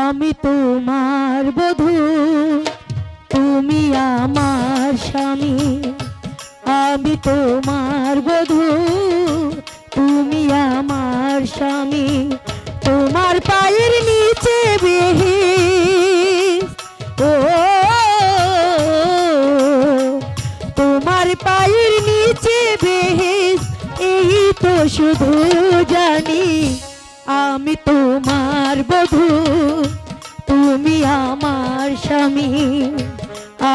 আমি তোমার বধূ, তুমি আমার স্বামী। আমি তোমার বধূ, তুমি আমার স্বামী। তোমার পায়ের নিচে বেহিস, ও তোমার পায়ের নিচে বেহিস, এই তো শুধু জানি আমি তোমার বধূ, তুমি আমার স্বামী।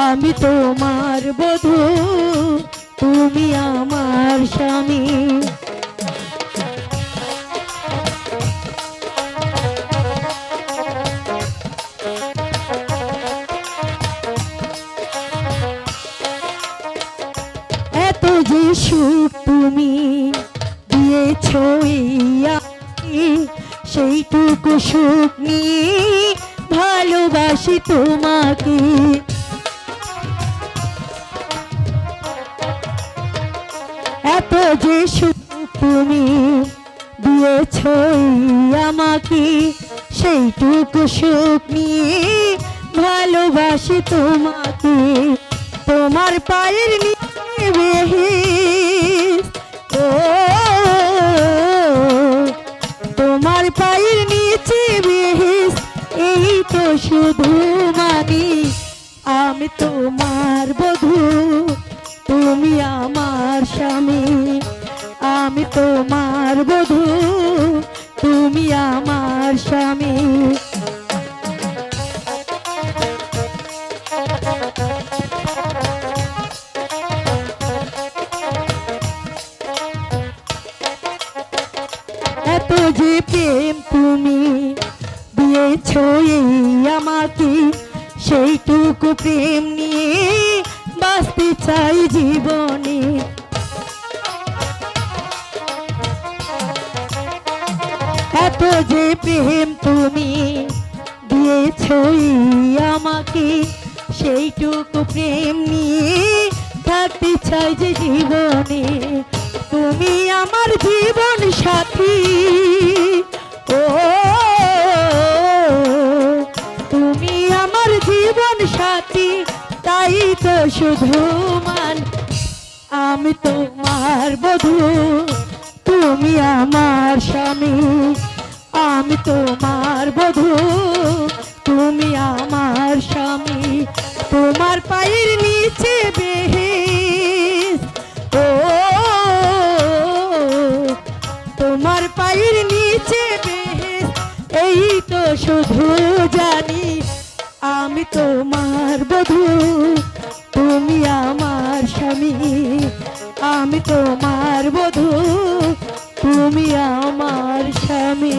আমি তোমার বধূ, তুমি আমার স্বামী। এত যে সুখ তুমি দিয়েছ সেইটুকু সুখ নিয়ে ভালোবাসি তোমাকে। এত যে সুখ তুমি দিয়েছ আমাকে, সেইটুকু সুখ নিয়ে ভালোবাসি তোমাকে। তোমার পায়ের নিচে বেহিস, ও তোমার পায়ের নিচে বেহিস, এই তো শুধু মানি আমি তোমার বধূ, তুমি আমার স্বামী। আমি তোমার বধূ, তুমি আমার স্বামী। এত যে প্রেম তুমি দিয়েছ আমাকে, সেইটুকু প্রেম নিয়ে বাঁচতে চাই জীবনে। এত যে প্রেম তুমি দিয়েছ আমাকে, সেইটুকু প্রেম নিয়ে থাকতে চাই যে জীবনে। তুমি আমার জীবন সাথী, ও তুমি আমার জীবন সাথী, তাই তো শুধু মান আমি তোমার বধূ, তুমি আমার স্বামী। আমি তোমার বধূ, তুমি আমার স্বামী। তোমার পায়ের নিচে বেহিস, ও তোমার পায়ের নিচে বেহিস, এই তো শুধু জানি আমি তোমার বধূ, তুমি আমার স্বামী। আমি তোমার বধূ, তুমি আমার স্বামী।